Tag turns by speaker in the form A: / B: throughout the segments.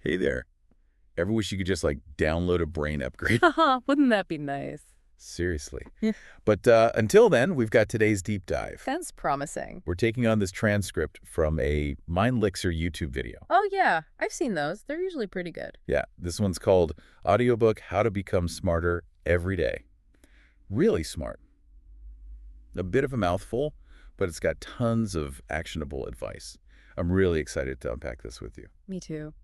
A: Hey there. Ever wish you could just like download a brain upgrade?
B: Haha, wouldn't that be nice?
A: Seriously.
B: Yeah.
A: But until then, we've got today's deep dive.
B: Sounds promising.
A: We're taking on this transcript from a Mindlixer YouTube video.
B: Oh, yeah. I've seen those. They're usually pretty good.
A: Yeah, this one's called Audiobook, How to Become Smarter Every Day. Really smart. A bit of a mouthful, but it's got tons of actionable advice. I'm really excited to unpack this with you.
B: Me too.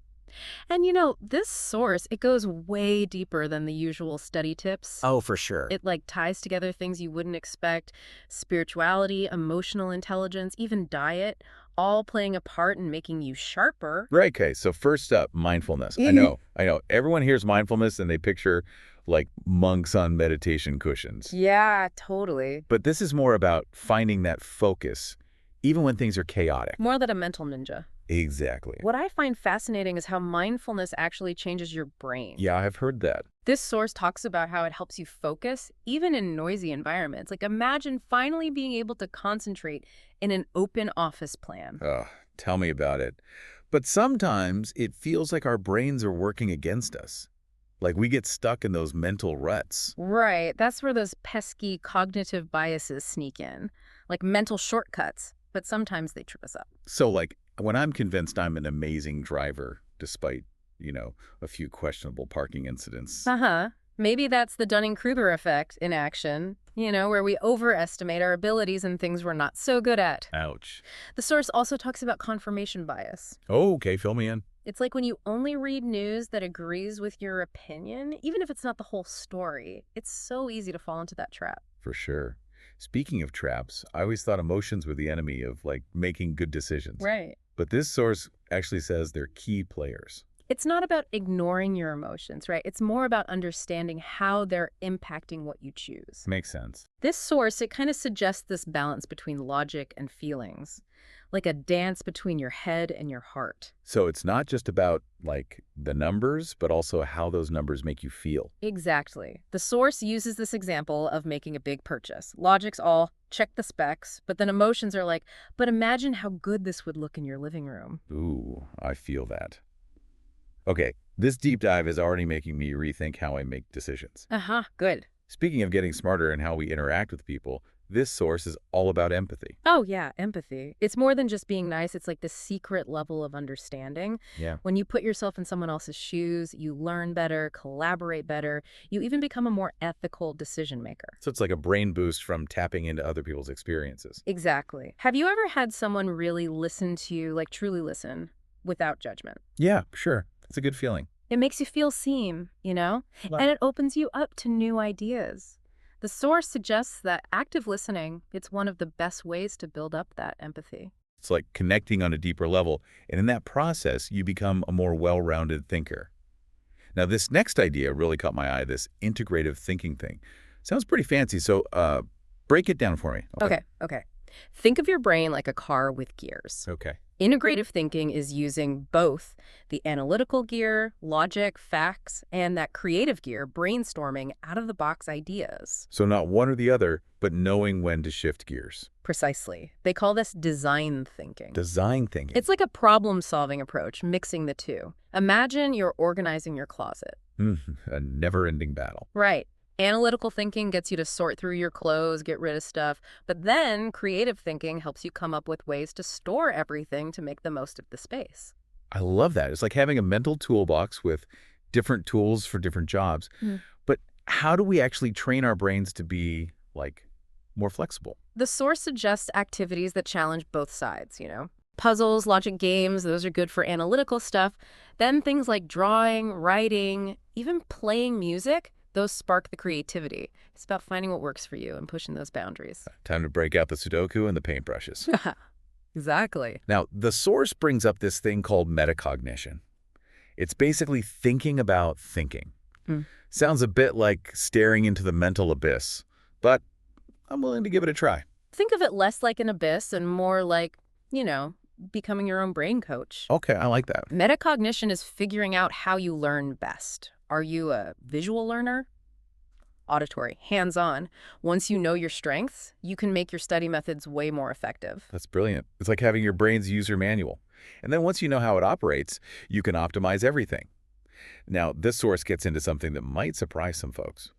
B: And this source, it goes way deeper than the usual study tips.
C: Oh, for sure.
B: It ties together things you wouldn't expect, spirituality, emotional intelligence, even diet, all playing a part in making you sharper.
A: Right, okay. So first up, mindfulness. I know. Everyone hears mindfulness and they picture like monks on meditation cushions.
B: Yeah, totally.
A: But this is more about finding that focus, even when things are chaotic.
B: More than a mental ninja.
A: Exactly.
B: What I find fascinating is how mindfulness actually changes your brain.
A: Yeah, I've heard that.
B: This source talks about how it helps you focus, even in noisy environments. Like, imagine finally being able to concentrate in an open office plan.
A: Tell me about it. But sometimes it feels like our brains are working against us. Like we get stuck in those mental ruts.
B: Right. That's where those pesky cognitive biases sneak in, like mental shortcuts. But sometimes they trip us up.
A: So like when I'm convinced I'm an amazing driver, despite, a few questionable parking incidents.
B: Maybe that's the Dunning-Kruger effect in action, where we overestimate our abilities in things we're not so good at.
A: Ouch.
B: The source also talks about confirmation bias.
A: Oh, okay. Fill me in.
B: It's like when you only read news that agrees with your opinion, even if it's not the whole story. It's so easy to fall into that trap.
A: For sure. Speaking of traps, I always thought emotions were the enemy of like making good decisions.
B: Right.
A: But this source actually says they're key players.
B: It's not about ignoring your emotions, right? It's more about understanding how they're impacting what you choose.
A: Makes sense.
B: This source, it kind of suggests this balance between logic and feelings, like a dance between your head and your heart.
A: So it's not just about like the numbers, but also how those numbers make you feel.
B: Exactly. The source uses this example of making a big purchase. Logic's all, check the specs, but then emotions are like, but imagine how good this would look in your living room.
A: Ooh, I feel that. Okay, this deep dive is already making me rethink how I make decisions.
B: Good.
A: Speaking of getting smarter in how we interact with people, this source is all about empathy.
B: Oh, yeah, empathy. It's more than just being nice. It's like this secret level of understanding.
A: Yeah.
B: When you put yourself in someone else's shoes, you learn better, collaborate better. You even become a more ethical decision maker.
A: So it's like a brain boost from tapping into other people's experiences.
B: Exactly. Have you ever had someone really listen to you, like truly listen, without judgment?
A: Yeah, sure. It's a good feeling.
B: It makes you feel seen,
A: Well-
B: and it opens you up to new ideas. The source suggests that active listening, it's one of the best ways to build up that empathy.
A: It's like connecting on a deeper level. And in that process, you become a more well-rounded thinker. Now, this next idea really caught my eye, this integrative thinking thing. Sounds pretty fancy, so break it down for me.
B: Okay. Think of your brain like a car with gears.
A: Okay.
B: Integrative thinking is using both the analytical gear, logic, facts, and that creative gear, brainstorming out-of-the-box ideas.
A: So not one or the other, but knowing when to shift gears.
B: Precisely. They call this design thinking.
A: Design thinking.
B: It's like a problem-solving approach, mixing the two. Imagine you're organizing your closet.
A: A never-ending battle.
B: Right. Analytical thinking gets you to sort through your clothes, get rid of stuff. But then creative thinking helps you come up with ways to store everything to make the most of the space.
A: I love that. It's like having a mental toolbox with different tools for different jobs. But how do we actually train our brains to be, like, more flexible?
B: The source suggests activities that challenge both sides, Puzzles, logic games, those are good for analytical stuff. Then things like drawing, writing, even playing music, those spark the creativity. It's about finding what works for you and pushing those boundaries.
A: Time to break out the Sudoku and the paintbrushes.
B: Exactly.
A: Now, the source brings up this thing called metacognition. It's basically thinking about thinking. Sounds a bit like staring into the mental abyss, but I'm willing to give it a try.
B: Think of it less like an abyss and more like, becoming your own brain coach.
A: Okay, I like that.
B: Metacognition is figuring out how you learn best. Are you a visual learner? Auditory, hands-on. Once you know your strengths, you can make your study methods way more effective.
A: That's brilliant. It's like having your brain's user manual. And then once you know how it operates, you can optimize everything. Now, this source gets into something that might surprise some folks.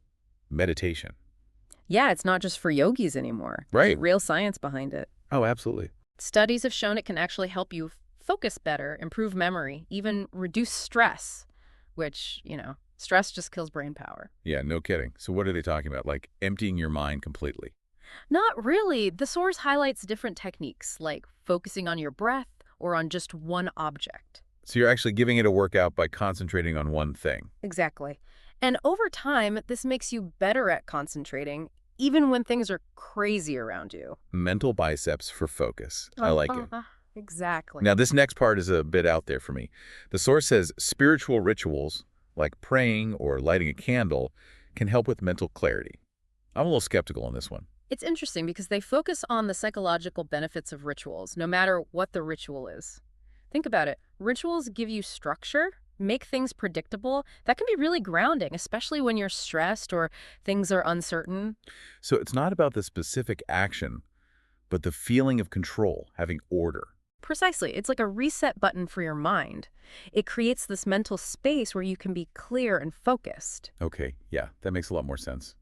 A: Meditation.
B: Yeah, it's not just for yogis anymore.
A: Right.
B: Real science behind it.
A: Oh, absolutely.
B: Studies have shown it can actually help you focus better, improve memory, even reduce stress, which, stress just kills brain power.
A: Yeah, no kidding. So what are they talking about? Like emptying your mind completely?
B: Not really. The source highlights different techniques, like focusing on your breath or on just one object.
A: So you're actually giving it a workout by concentrating on one thing.
B: Exactly. And over time, this makes you better at concentrating, even when things are crazy around you.
A: Mental biceps for focus. I like it.
B: Exactly.
A: Now, this next part is a bit out there for me. The source says spiritual rituals, like praying or lighting a candle, can help with mental clarity. I'm a little skeptical on this one.
B: It's interesting because they focus on the psychological benefits of rituals, no matter what the ritual is. Think about it. Rituals give you structure, make things predictable. That can be really grounding, especially when you're stressed or things are uncertain.
A: So it's not about the specific action, but the feeling of control, having order.
B: Precisely. It's like a reset button for your mind. It creates this mental space where you can be clear and focused.
A: Okay, yeah, that makes a lot more sense.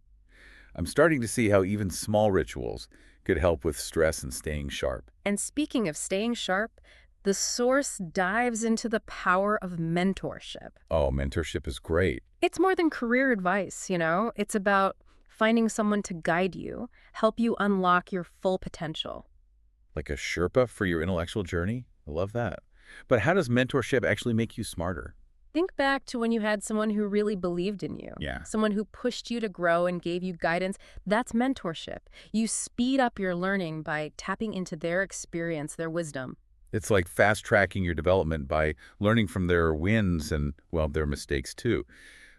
A: I'm starting to see how even small rituals could help with stress and staying sharp.
B: And speaking of staying sharp, the source dives into the power of mentorship.
A: Oh, mentorship is great.
B: It's more than career advice, It's about finding someone to guide you, help you unlock your full potential.
A: Like a Sherpa for your intellectual journey? I love that. But how does mentorship actually make you smarter?
B: Think back to when you had someone who really believed in you.
A: Yeah.
B: Someone who pushed you to grow and gave you guidance. That's mentorship. You speed up your learning by tapping into their experience, their wisdom.
A: It's like fast-tracking your development by learning from their wins and, well, their mistakes too.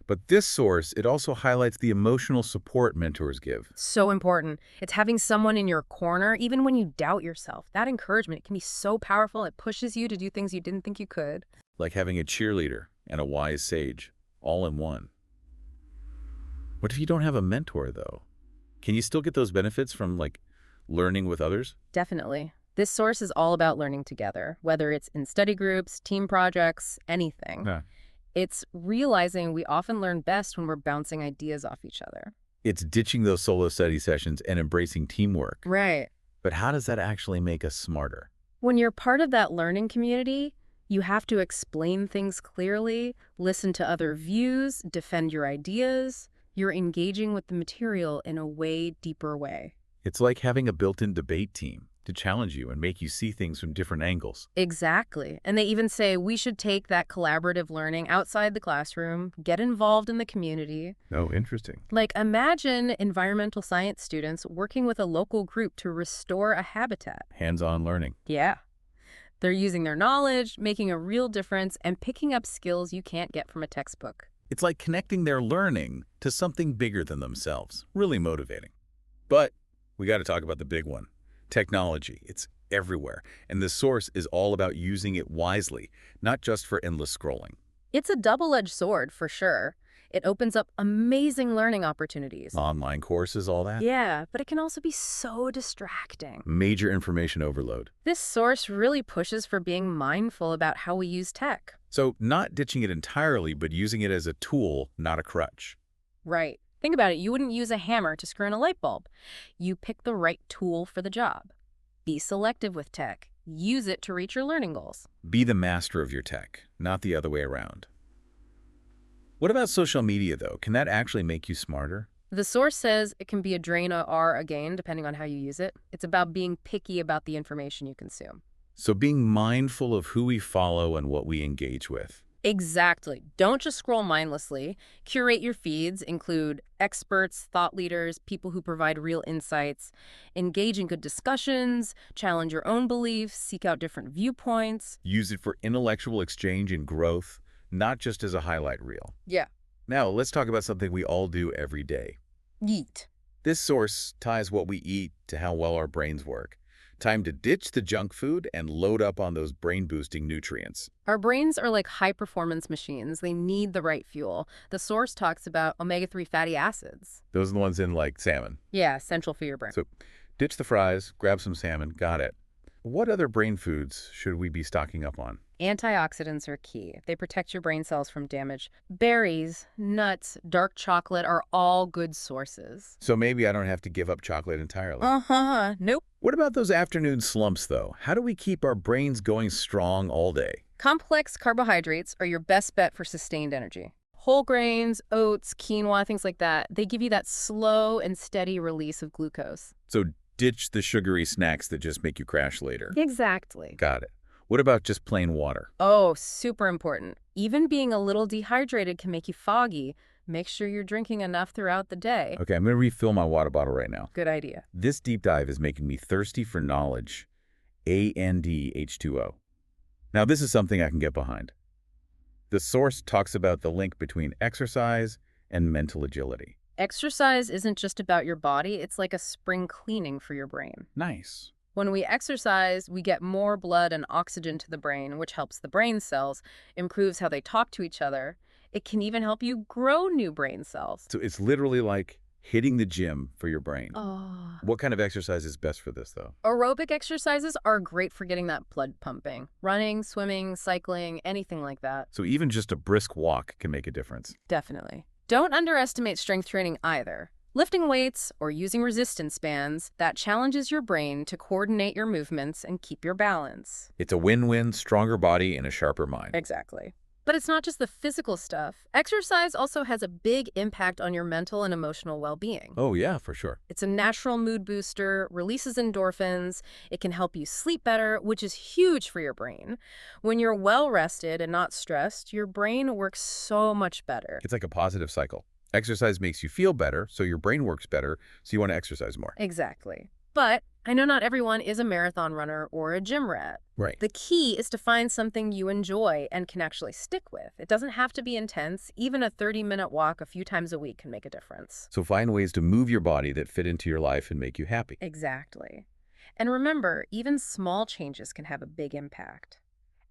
A: But this source, it also highlights the emotional support mentors give.
B: So important. It's having someone in your corner, even when you doubt yourself. That encouragement can be so powerful. It pushes you to do things you didn't think you could.
A: Like having a cheerleader and a wise sage, all in one. What if you don't have a mentor, though? Can you still get those benefits from, learning with others?
B: Definitely. This source is all about learning together, whether it's in study groups, team projects, anything.
A: Yeah.
B: It's realizing we often learn best when we're bouncing ideas off each other.
A: It's ditching those solo study sessions and embracing teamwork.
B: Right.
A: But how does that actually make us smarter?
B: When you're part of that learning community, you have to explain things clearly, listen to other views, defend your ideas. You're engaging with the material in a way deeper way.
A: It's like having a built-in debate team to challenge you and make you see things from different angles.
B: Exactly. And they even say we should take that collaborative learning outside the classroom, get involved in the community.
A: Oh, interesting.
B: Like imagine environmental science students working with a local group to restore a habitat.
A: Hands-on learning.
B: Yeah. They're using their knowledge, making a real difference, and picking up skills you can't get from a textbook.
A: It's like connecting their learning to something bigger than themselves. Really motivating. But we got to talk about the big one. Technology. It's everywhere. And the source is all about using it wisely, not just for endless scrolling.
B: It's a double-edged sword, for sure. It opens up amazing learning opportunities.
A: Online courses, all that?
B: Yeah, but it can also be so distracting.
A: Major information overload.
B: This source really pushes for being mindful about how we use tech.
A: So not ditching it entirely, but using it as a tool, not a crutch.
B: Right. Think about it. You wouldn't use a hammer to screw in a light bulb. You pick the right tool for the job. Be selective with tech. Use it to reach your learning goals.
A: Be the master of your tech, not the other way around. What about social media, though? Can that actually make you smarter?
B: The source says it can be a drain or a gain, depending on how you use it. It's about being picky about the information you consume.
A: So being mindful of who we follow and what we engage with.
B: Exactly. Don't just scroll mindlessly. Curate your feeds, include experts, thought leaders, people who provide real insights. Engage in good discussions, challenge your own beliefs, seek out different viewpoints.
A: Use it for intellectual exchange and growth, not just as a highlight reel.
B: Yeah.
A: Now, let's talk about something we all do every day.
B: Eat.
A: This source ties what we eat to how well our brains work. Time to ditch the junk food and load up on those brain-boosting nutrients.
B: Our brains are like high-performance machines. They need the right fuel. The source talks about omega-3 fatty acids.
A: Those are the ones in, salmon.
B: Yeah, essential for your brain.
A: So ditch the fries, grab some salmon, got it. What other brain foods should we be stocking up on?
B: Antioxidants are key. They protect your brain cells from damage. Berries, nuts, dark chocolate are all good sources.
A: So maybe I don't have to give up chocolate entirely.
B: Nope.
A: What about those afternoon slumps, though? How do we keep our brains going strong all day?
B: Complex carbohydrates are your best bet for sustained energy. Whole grains, oats, quinoa, things like that, they give you that slow and steady release of glucose.
A: So ditch the sugary snacks that just make you crash later.
B: Exactly.
A: Got it. What about just plain water?
B: Oh, super important. Even being a little dehydrated can make you foggy. Make sure you're drinking enough throughout the day.
A: Okay, I'm going to refill my water bottle right now.
B: Good idea.
A: This deep dive is making me thirsty for knowledge. ANDH2O. Now, this is something I can get behind. The source talks about the link between exercise and mental agility.
B: Exercise isn't just about your body. It's like a spring cleaning for your brain.
A: Nice.
B: When we exercise, we get more blood and oxygen to the brain, which helps the brain cells, improves how they talk to each other. It can even help you grow new brain cells.
A: So it's literally like hitting the gym for your brain.
B: Oh.
A: What kind of exercise is best for this, though?
B: Aerobic exercises are great for getting that blood pumping. Running, swimming, cycling, anything like that.
A: So even just a brisk walk can make a difference.
B: Definitely. Don't underestimate strength training either. Lifting weights or using resistance bands, that challenges your brain to coordinate your movements and keep your balance.
A: It's a win-win, stronger body and a sharper mind.
B: Exactly. But it's not just the physical stuff. Exercise also has a big impact on your mental and emotional well-being.
A: Oh, yeah, for sure.
B: It's a natural mood booster, releases endorphins. It can help you sleep better, which is huge for your brain. When you're well-rested and not stressed, your brain works so much better.
A: It's like a positive cycle. Exercise makes you feel better, so your brain works better, so you want to exercise more.
B: Exactly. But I know not everyone is a marathon runner or a gym rat.
A: Right.
B: The key is to find something you enjoy and can actually stick with. It doesn't have to be intense. Even a 30-minute walk a few times a week can make a difference.
A: So find ways to move your body that fit into your life and make you happy.
B: Exactly. And remember, even small changes can have a big impact.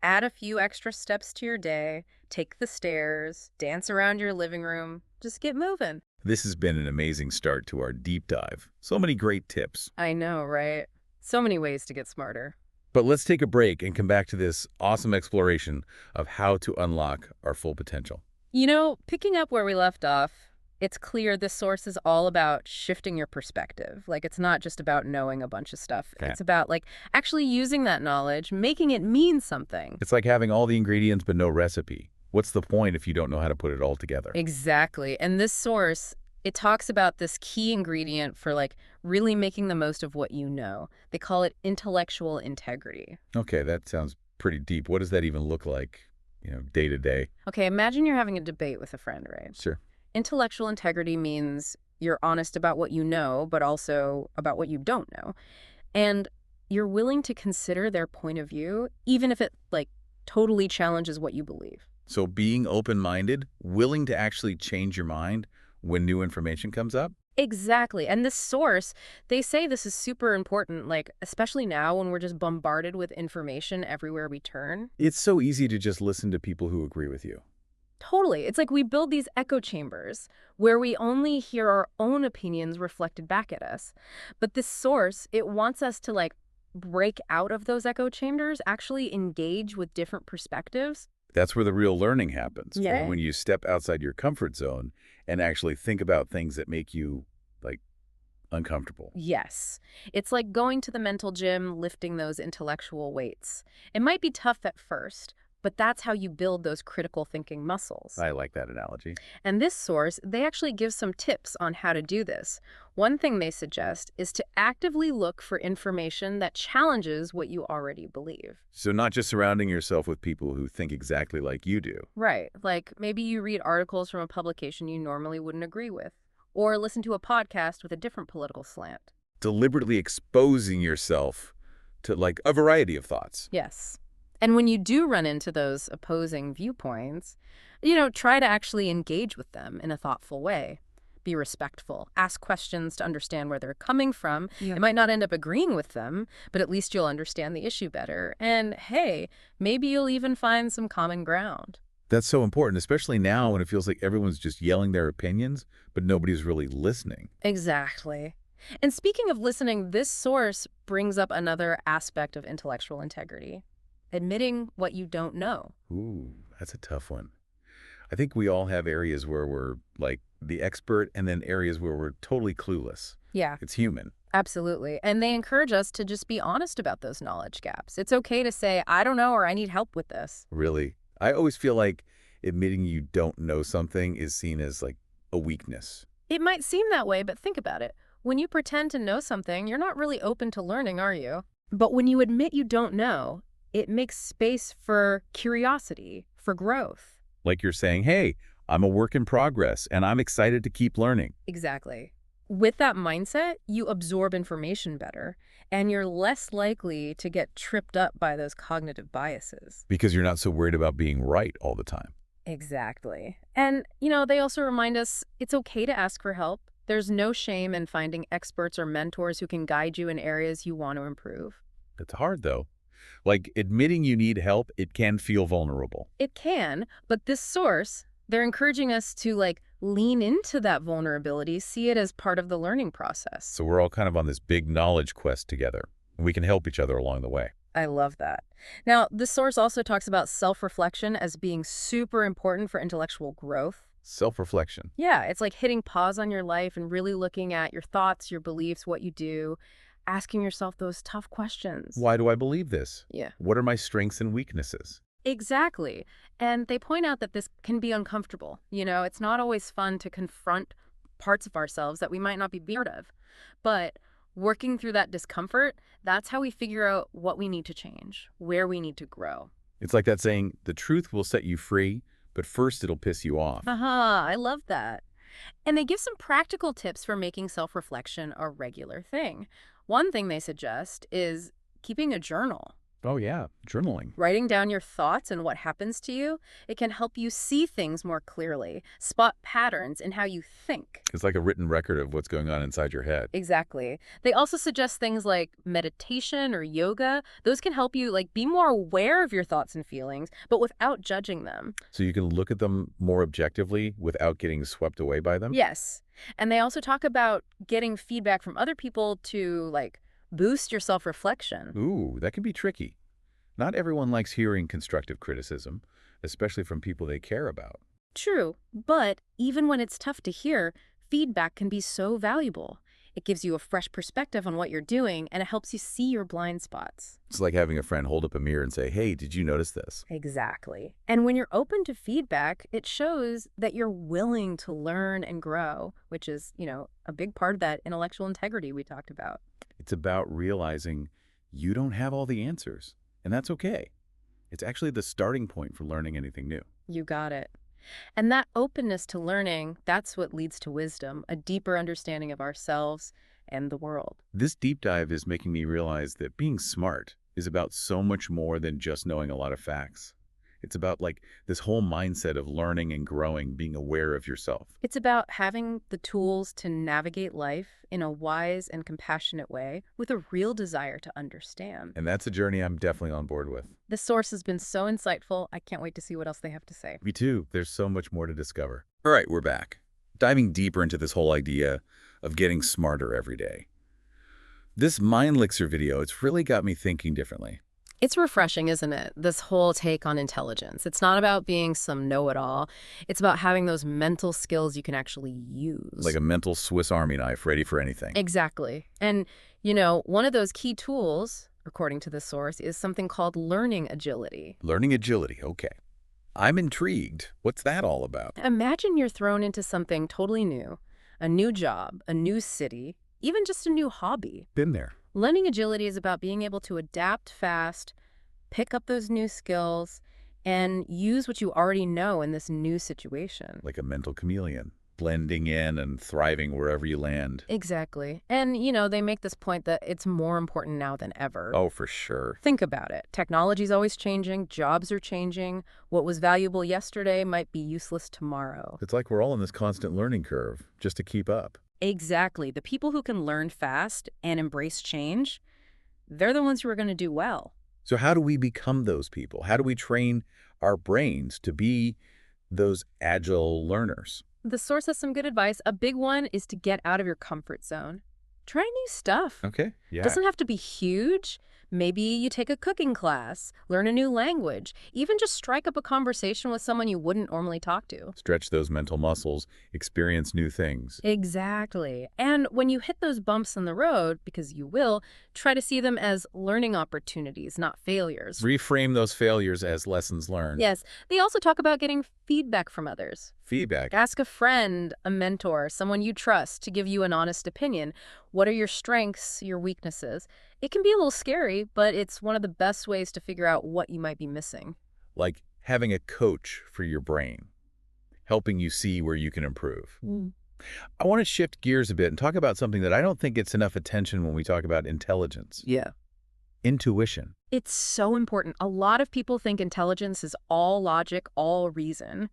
B: Add a few extra steps to your day, take the stairs, dance around your living room, just get moving.
A: This has been an amazing start to our deep dive. So many great tips.
B: I know, right? So many ways to get smarter.
A: But let's take a break and come back to this awesome exploration of how to unlock our full potential.
B: You know, picking up where we left off, it's clear this source is all about shifting your perspective. Like, it's not just about knowing a bunch of stuff.
A: Okay.
B: It's about, like, actually using that knowledge, making it mean something.
A: It's like having all the ingredients but no recipe. What's the point if you don't know how to put it all together?
B: Exactly. And this source, it talks about this key ingredient for, like, really making the most of what you know. They call it intellectual integrity.
A: Okay, that sounds pretty deep. What does that even look like, day to day?
B: Okay, imagine you're having a debate with a friend, right?
A: Sure.
B: Intellectual integrity means you're honest about what you know, but also about what you don't know. And you're willing to consider their point of view, even if it, like, totally challenges what you believe.
A: So being open-minded, willing to actually change your mind when new information comes up?
B: Exactly. And this source, they say this is super important, like, especially now when we're just bombarded with information everywhere we turn.
A: It's so easy to just listen to people who agree with you.
B: Totally. It's like we build these echo chambers where we only hear our own opinions reflected back at us. But this source, it wants us to, like, break out of those echo chambers, actually engage with different perspectives.
A: That's where the real learning happens.
B: Yeah.
A: When you step outside your comfort zone and actually think about things that make you, like, uncomfortable.
B: Yes. It's like going to the mental gym, lifting those intellectual weights. It might be tough at first, but that's how you build those critical thinking muscles.
A: I like that analogy.
B: And this source, they actually give some tips on how to do this. One thing they suggest is to actively look for information that challenges what you already believe.
A: So not just surrounding yourself with people who think exactly like you do.
B: Right. Like maybe you read articles from a publication you normally wouldn't agree with, or listen to a podcast with a different political slant.
A: Deliberately exposing yourself to, like, a variety of thoughts.
B: Yes. And when you do run into those opposing viewpoints, try to actually engage with them in a thoughtful way. Be respectful. Ask questions to understand where they're coming from.
A: Yeah.
B: You might not end up agreeing with them, but at least you'll understand the issue better. And hey, maybe you'll even find some common ground.
A: That's so important, especially now when it feels like everyone's just yelling their opinions, but nobody's really listening.
B: Exactly. And speaking of listening, this source brings up another aspect of intellectual integrity, admitting what you don't know.
A: Ooh, that's a tough one. I think we all have areas where we're like the expert and then areas where we're totally clueless.
B: Yeah,
A: It's human.
B: absolutely. And they encourage us to just be honest about those knowledge gaps. It's okay to say, I don't know, or I need help with this.
A: Really. I always feel like admitting you don't know something is seen as like a weakness.
B: It might seem that way, but think about it. When you pretend to know something, you're not really open to learning, are you? But when you admit you don't know, it makes space for curiosity, for growth.
A: Like you're saying, hey, I'm a work in progress and I'm excited to keep learning.
B: Exactly. With that mindset, you absorb information better, and you're less likely to get tripped up by those cognitive biases.
A: Because you're not so worried about being right all the time.
B: Exactly. And, they also remind us it's okay to ask for help. There's no shame in finding experts or mentors who can guide you in areas you want to improve.
A: It's hard though. Like admitting you need help, it can feel vulnerable.
B: It can, but this source, they're encouraging us to lean into that vulnerability, see it as part of the learning process.
A: So we're all kind of on this big knowledge quest together, and we can help each other along the way.
B: I love that. Now, this source also talks about self-reflection as being super important for intellectual growth.
A: Self-reflection.
B: Yeah, it's like hitting pause on your life and really looking at your thoughts, your beliefs, what you do, asking yourself those tough questions.
A: Why do I believe this?
B: Yeah.
A: What are my strengths and weaknesses?
B: Exactly. And they point out that this can be uncomfortable. It's not always fun to confront parts of ourselves that we might not be proud of. But working through that discomfort, that's how we figure out what we need to change, where we need to grow.
A: It's like that saying, the truth will set you free, but first it'll piss you off.
B: I love that. And they give some practical tips for making self-reflection a regular thing. One thing they suggest is keeping a journal.
A: Oh yeah, journaling.
B: Writing down your thoughts and what happens to you, it can help you see things more clearly, spot patterns in how you think.
A: It's like a written record of what's going on inside your head.
B: Exactly. They also suggest things like meditation or yoga. Those can help you be more aware of your thoughts and feelings, but without judging them.
A: So you can look at them more objectively without getting swept away by them?
B: Yes. And they also talk about getting feedback from other people to boost your self-reflection.
A: Ooh, that can be tricky. Not everyone likes hearing constructive criticism, especially from people they care about.
B: True, but even when it's tough to hear, feedback can be so valuable. It gives you a fresh perspective on what you're doing, and it helps you see your blind spots.
A: It's like having a friend hold up a mirror and say, hey, did you notice this?
B: Exactly. And when you're open to feedback, it shows that you're willing to learn and grow, which is, a big part of that intellectual integrity we talked about.
A: It's about realizing you don't have all the answers, and that's okay. It's actually the starting point for learning anything new.
B: You got it. And that openness to learning, that's what leads to wisdom, a deeper understanding of ourselves and the world.
A: This deep dive is making me realize that being smart is about so much more than just knowing a lot of facts. It's about this whole mindset of learning and growing, being aware of yourself.
B: It's about having the tools to navigate life in a wise and compassionate way with a real desire to understand.
A: And that's a journey I'm definitely on board with.
B: This source has been so insightful. I can't wait to see what else they have to say.
A: Me too. There's so much more to discover. All right, we're back. Diving deeper into this whole idea of getting smarter every day. This Mind Elixir video, it's really got me thinking differently.
B: It's refreshing, isn't it? This whole take on intelligence. It's not about being some know-it-all. It's about having those mental skills you can actually use.
A: Like a mental Swiss Army knife ready for anything.
B: Exactly. And, one of those key tools, according to this source, is something called learning agility.
A: Learning agility, okay. I'm intrigued. What's that all about?
B: Imagine you're thrown into something totally new, a new job, a new city, even just a new hobby.
A: Been there.
B: Learning agility is about being able to adapt fast, pick up those new skills, and use what you already know in this new situation.
A: Like a mental chameleon, blending in and thriving wherever you land.
B: Exactly. And, they make this point that it's more important now than ever.
A: Oh, for sure.
B: Think about it. Technology's always changing. Jobs are changing. What was valuable yesterday might be useless tomorrow.
A: It's like we're all in this constant learning curve just to keep up.
B: Exactly. The people who can learn fast and embrace change, they're the ones who are going to do well.
A: So how do we become those people? How do we train our brains to be those agile learners?
B: The source has some good advice. A big one is to get out of your comfort zone. Try new stuff.
A: Okay, yeah.
B: Doesn't have to be huge. Maybe you take a cooking class, learn a new language, even just strike up a conversation with someone you wouldn't normally talk to.
A: Stretch those mental muscles, experience new things.
B: Exactly. And when you hit those bumps in the road, because you will, try to see them as learning opportunities, not failures.
A: Reframe those failures as lessons learned.
B: Yes. They also talk about getting feedback from others.
A: Feedback.
B: Ask a friend, a mentor, someone you trust to give you an honest opinion. What are your strengths, your weaknesses? It can be a little scary, but it's one of the best ways to figure out what you might be missing.
A: Like having a coach for your brain, helping you see where you can improve. I want to shift gears a bit and talk about something that I don't think gets enough attention when we talk about intelligence.
B: Yeah.
A: Intuition.
B: It's so important. A lot of people think intelligence is all logic, all reason.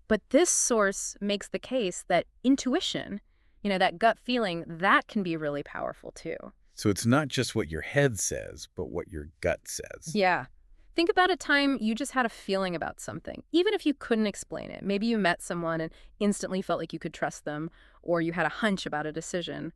B: But this source makes the case that intuition, that gut feeling, that can be really powerful too.
A: So it's not just what your head says, but what your gut says.
B: Yeah. Think about a time you just had a feeling about something, even if you couldn't explain it. Maybe you met someone and instantly felt like you could trust them, or you had a hunch about a decision.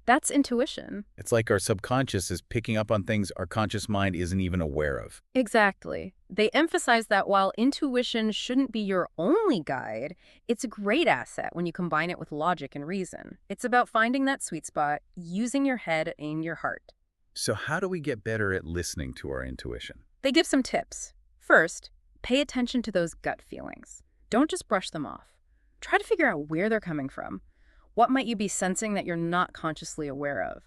B: That's intuition.
A: It's like our subconscious is picking up on things our conscious mind isn't even aware of.
B: Exactly. They emphasize that while intuition shouldn't be your only guide, it's a great asset when you combine it with logic and reason. It's about finding that sweet spot, using your head and your heart.
A: So how do we get better at listening to our intuition?
B: They give some tips. First, pay attention to those gut feelings. Don't just brush them off. Try to figure out where they're coming from. What might you be sensing that you're not consciously aware of?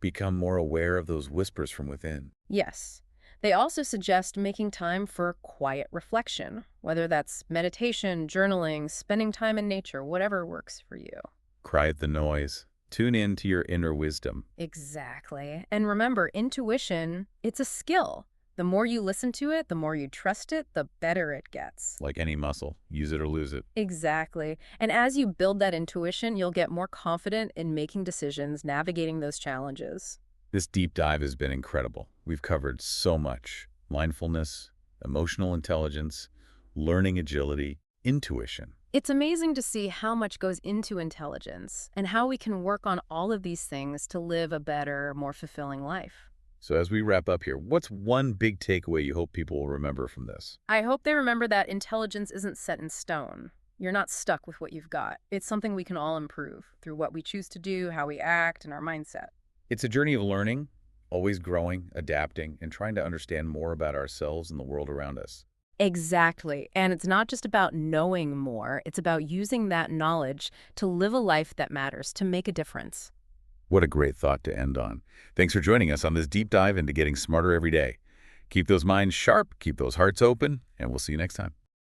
A: Become more aware of those whispers from within.
B: Yes. They also suggest making time for quiet reflection, whether that's meditation, journaling, spending time in nature, whatever works for you.
A: Quiet the noise. Tune in to your inner wisdom.
B: Exactly. And remember, intuition, it's a skill. The more you listen to it, the more you trust it, the better it gets.
A: Like any muscle, use it or lose it.
B: Exactly. And as you build that intuition, you'll get more confident in making decisions, navigating those challenges.
A: This deep dive has been incredible. We've covered so much. Mindfulness, emotional intelligence, learning agility, intuition.
B: It's amazing to see how much goes into intelligence and how we can work on all of these things to live a better, more fulfilling life.
A: So as we wrap up here, what's one big takeaway you hope people will remember from this?
B: I hope they remember that intelligence isn't set in stone. You're not stuck with what you've got. It's something we can all improve through what we choose to do, how we act, and our mindset.
A: It's a journey of learning, always growing, adapting, and trying to understand more about ourselves and the world around us.
B: Exactly. And it's not just about knowing more. It's about using that knowledge to live a life that matters, to make a difference.
A: What a great thought to end on. Thanks for joining us on this deep dive into getting smarter every day. Keep those minds sharp, keep those hearts open, and we'll see you next time.